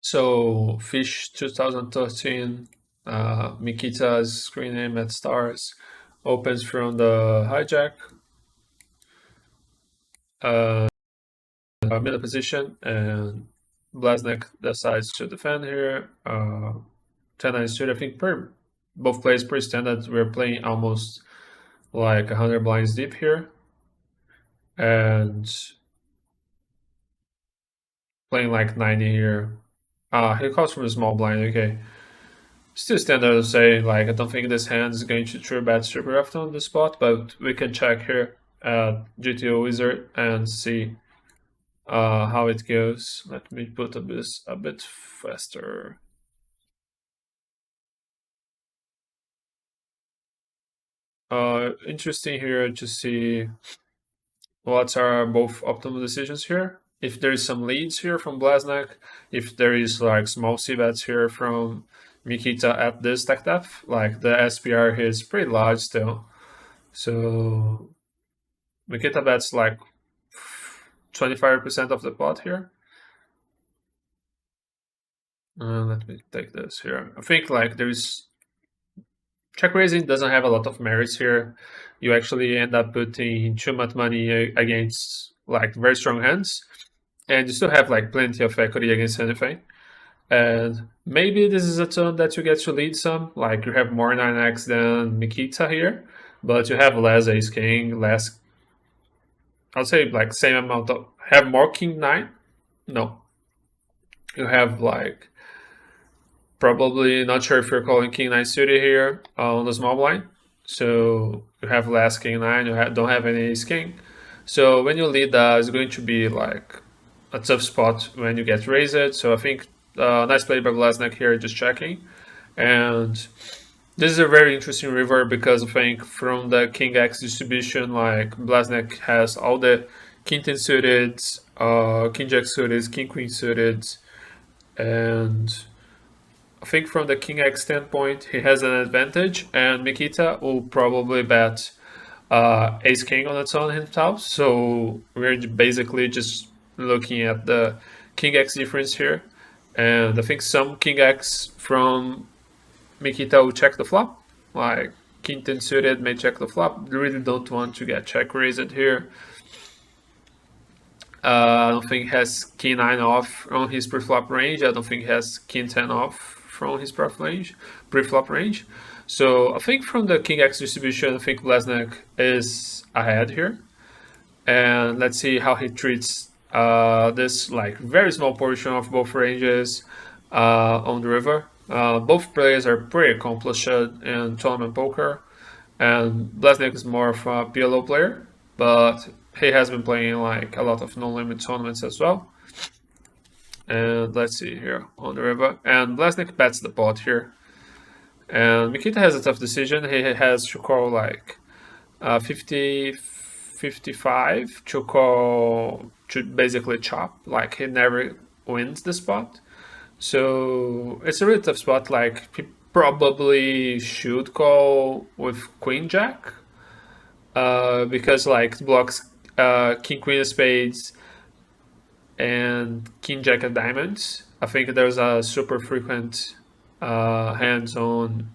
So Fish 2013, Mikita's screen name at stars, opens from the hijack, uh, middle position, and Bleznick decides to defend here. 10-9 suit, I think both plays pretty standard. We're playing almost like 100 blinds deep here, and playing like 90 here. He calls from a small blind, okay. Still standard to say, like, I don't think this hand is going to true bet super often on the spot, but we can check here at GTO Wizard and see how it goes. Let me put this a bit faster. Interesting here to see what are both optimal decisions here. If there is some leads here from Bleznick, if there is like small C bets here from Mikita at this stack depth, like the SPR here is pretty large still. So Mikita bets like 25% of the pot here. Let me take this here. I think like there's check raising doesn't have a lot of merits here. You actually end up putting too much money against like very strong hands, and you still have like plenty of equity against anything. And maybe this is a turn that you get to lead some, like you have more 9x than Mikita here, but you have less ace king, less, I'll say like same amount of, have more king 9? No. You have like, probably not sure if you're calling king 9 suited here on the small blind. So you have less king 9, you don't have any ace king. So when you lead that, it's going to be like a tough spot when you get raised. So I think nice play by Bleznick here, just checking. And this is a very interesting river because I think from the king X distribution, like Bleznick has all the king 10 suited, king jack suited, king queen suited, and I think from the king X standpoint, he has an advantage, and Mikita will probably bet ace king on its own himself. So we're basically just looking at the king X difference here. And I think some king X from Mikita will check the flop. Like king 10 suited may check the flop. Really don't want to get check raised here. I don't think he has king 9 off on his pre-flop range. I don't think he has king 10 off from his pre-flop range. So I think from the king X distribution, I think Bleznick is ahead here. And let's see how he treats this like very small portion of both ranges on the river. Both players are pretty accomplished in tournament poker, and Bleznick is more of a PLO player, but he has been playing like a lot of non-limit tournaments as well. And let's see here on the river, and Bleznick bets the pot here. And Mikita has a tough decision. He has to call like 50, 55 to call, to basically chop. Like he never wins the spot. So it's a really tough spot. Like he probably should call with queen jack because like it blocks king queen of spades and king jack of diamonds. I think there's a super frequent hands on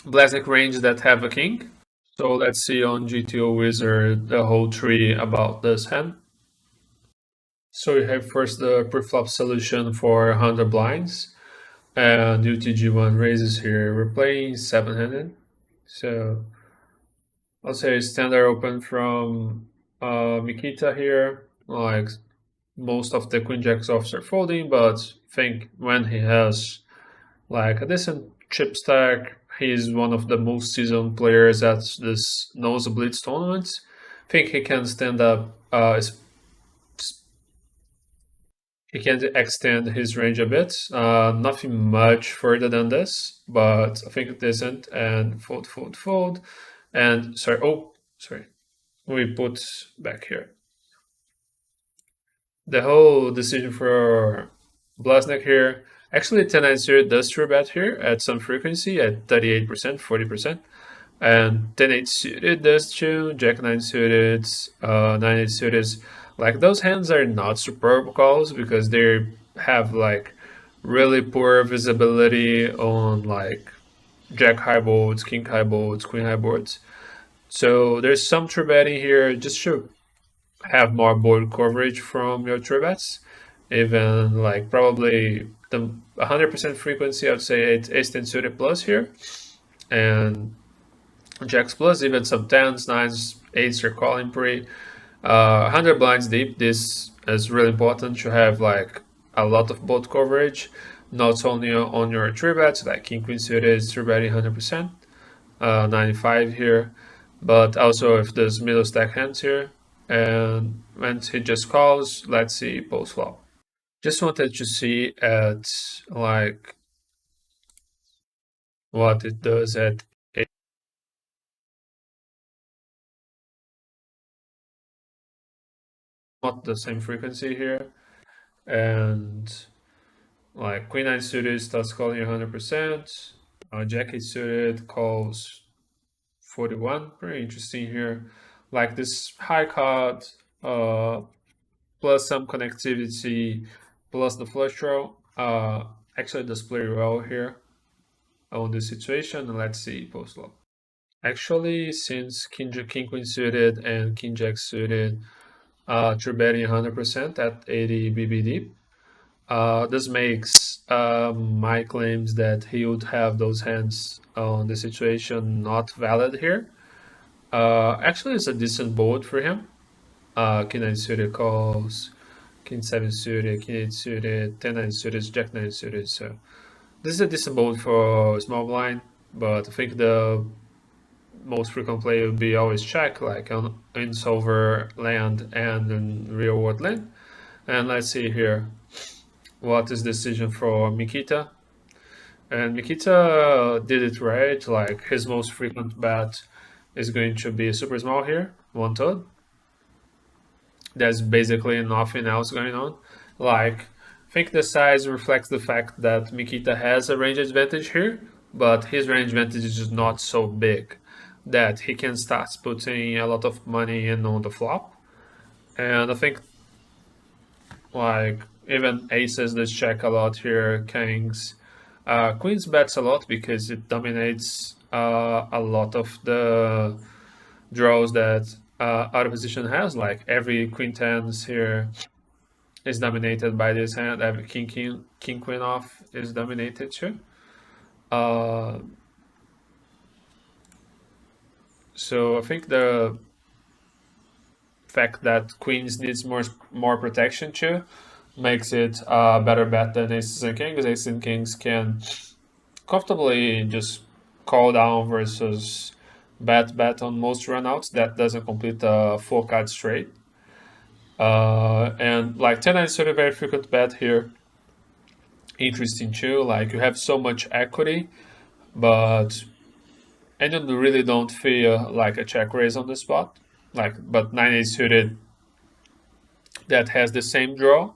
Bleznick range that have a king. So let's see on GTO Wizard the whole tree about this hand. So we have first the preflop solution for 100 blinds, and UTG1 raises here. We're playing 7-handed, so I'll say standard open from Mikita here. Like most of the queen jacks offs are folding, but I think when he has like a decent chip stack, he's one of the most seasoned players at this nosebleeds tournaments. I think he can stand up. He can extend his range a bit. Nothing much further than this, but I think it isn't. And fold, fold, fold. And sorry, oh, sorry. We put back here. The whole decision for Bleznick here. Actually, 10-9 does true bet here at some frequency at 38%, 40%. And 10-8 suited does too, Jack-9 suited, 9-8 suited. Like those hands are not superb calls because they're have like really poor visibility on like jack high boards, king high boards, queen high boards. So there's some true betting here just to have more board coverage from your true bets. Even like probably the 100% frequency, I'd say it's ace 10 suited plus here, and jacks plus, even some tens, nines, eights are calling pre. 100 blinds deep, this is really important to have like a lot of both coverage, not only on your three bets, like king queen suited is three betting 100%, 95 here, but also if there's middle stack hands here, and when he just calls, let's see post flop. Just wanted to see at like what it does at not the same frequency here, and like queen nine suited starts calling 100%. Jack eight suited calls 41. Pretty interesting here. Like this high card, plus some connectivity, plus the flush draw. Actually does play well here on this situation. Let's see post flop. Actually, since king queen suited and king jack suited, true betting 100% at 80 BBD. This makes my claims that he would have those hands on the situation not valid here. Actually, it's a decent board for him. King 9 suited calls, King 7 suited, King 8 suited, 10 9 suited, Jack 9 suited. So this is a decent board for small blind, but I think the most frequent play would be always check, like on in solver land and in real world land. And let's see here what is the decision for Mikita. And Mikita did it right, like his most frequent bet is going to be super small here, 1/3. There's basically nothing else going on. Like, I think the size reflects the fact that Mikita has a range advantage here, but his range advantage is just not so big that he can start putting a lot of money in on the flop. And I think like even aces does check a lot here, kings. Queens bets a lot because it dominates a lot of the draws that out of position has. Like every queen tens here is dominated by this hand. Every king queen off is dominated too. So I think the fact that queens needs more protection too makes it a better bet than aces and kings. Aces and kings can comfortably just call down versus bet on most runouts that doesn't complete a 4 card straight. And like 10 is sort of very frequent bet here. Interesting too. Like you have so much equity, but and you really don't feel like a check raise on the spot. Like, but 9-8 suited that has the same draw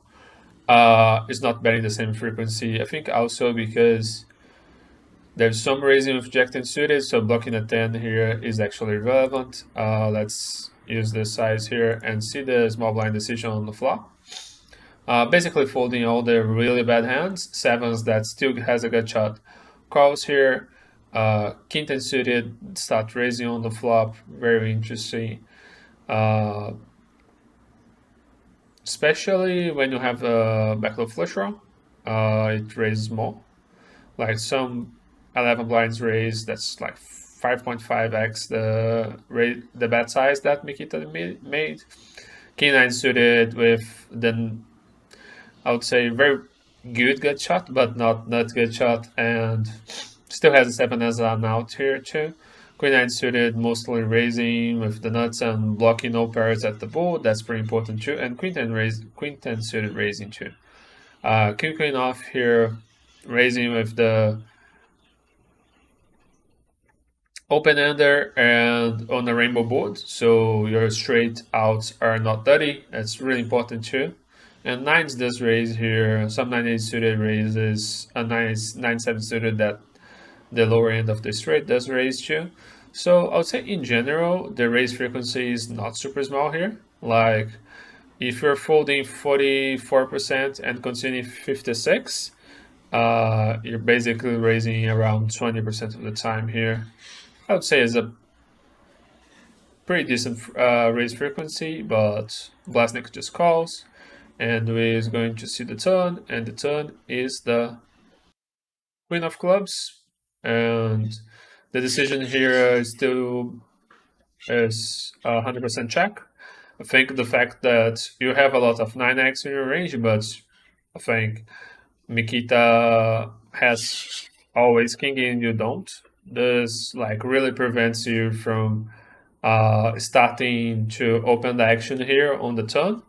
is not betting the same frequency. I think also because there's some raising with Jack 10 suited, so blocking a 10 here is actually relevant. Let's use the size here and see the small blind decision on the flop. Basically folding all the really bad hands, sevens that still has a good shot. Calls here, King 10 suited, start raising on the flop, very interesting. Especially when you have a backdoor flush draw, it raises more. Like some 11 blinds raise, that's like 5.5x the bet size that Mikita made. King 9 suited with the, I would say, very good gut shot, but not good shot, and still has a 7 as an out here too. Queen 9 suited, mostly raising with the nuts and blocking no pairs at the board. That's pretty important too. And Queen 10 suited raising too. King Queen off here, raising with the open ender and on a rainbow board, so your straight outs are not dirty. That's really important too. And nines does raise here. Some 9-8 suited raises, a 9-7 suited that the lower end of the straight does raise too. So I would say in general, the raise frequency is not super small here. Like if you're folding 44% and continuing 56, you're basically raising around 20% of the time here. I would say it's a pretty decent raise frequency, but Bleznick just calls, and we're going to see the turn, and the turn is the Queen of Clubs, and the decision here still is 100% check. I think the fact that you have a lot of 9x in your range, but I think Mikita has always king and you don't. This like really prevents you from starting to open the action here on the turn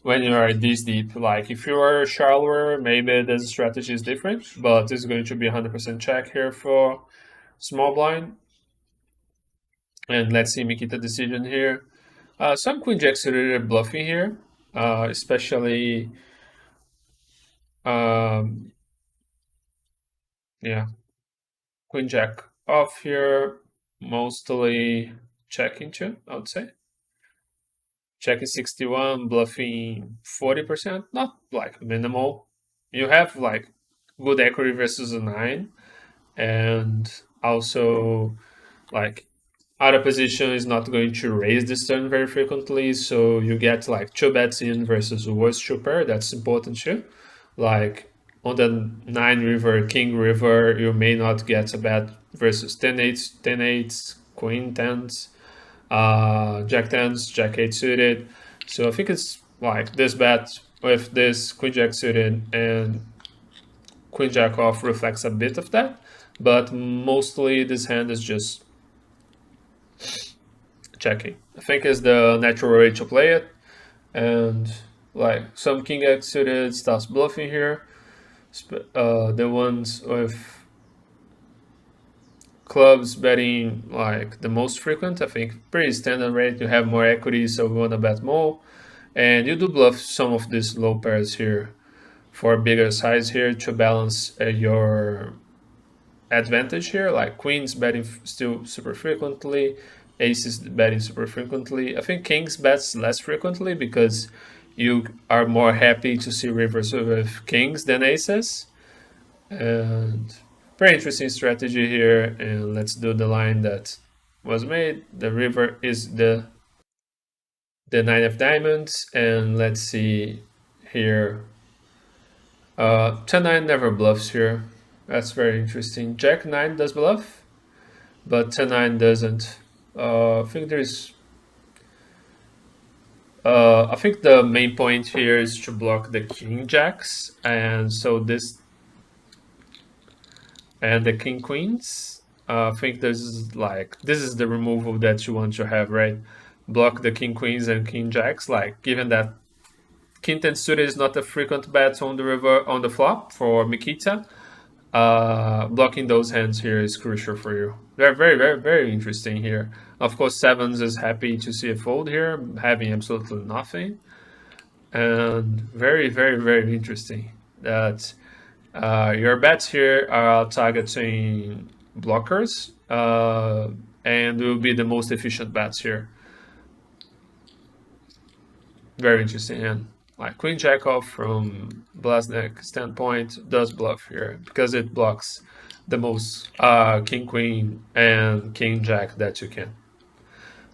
when you are this deep. Like if you are shallower, maybe the strategy is different, but it's going to be 100% check here for small blind. And let's see Mikita decision here. Some queen jack suited bluffing here, especially yeah, queen jack off here, mostly checking too, I would say. Checking 61, bluffing 40%, not like minimal. You have like good equity versus a 9, and also like out of position is not going to raise this turn very frequently, so you get like 2 bets in versus worst 2 pair. That's important too. Like on the 9 river, king river, you may not get a bet versus 10-8, 10-8, queen 10s, jack 10s, jack 8 suited. So I think it's like this bet with this queen jack suited and queen jack off reflects a bit of that, but mostly this hand is just checking. I think it's the natural way to play it, and like some king x suited starts bluffing here. The ones with clubs betting like the most frequent, I think pretty standard rate. You have more equity, so we want to bet more, and you do bluff some of these low pairs here for bigger size here to balance your advantage here. Like queens betting still super frequently, aces betting super frequently. I think kings bets less frequently because you are more happy to see rivers with kings than aces. And very interesting strategy here. And let's do the line that was made. The river is the 9 of diamonds, and let's see here. 10-9 never bluffs here. That's very interesting. Jack 9 does bluff, but 10-9 doesn't. I think there's I think the main point here is to block the king jacks, and so this and the king queens. I think this is the removal that you want to have, right? Block the king queens and king jacks. Like given that king 10 suited is not a frequent bet on the river on the flop for Mikita, blocking those hands here is crucial for you. They're very, very, very interesting here. Of course, sevens is happy to see a fold here, having absolutely nothing. And very, very, very interesting that your bets here are targeting blockers and will be the most efficient bets here. Very interesting hand. Like queen jack off from Bleznick standpoint does bluff here because it blocks the most king queen and king jack that you can.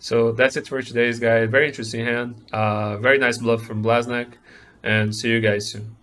So that's it for today's guide. Very interesting hand. Very nice bluff from Bleznick, and see you guys soon.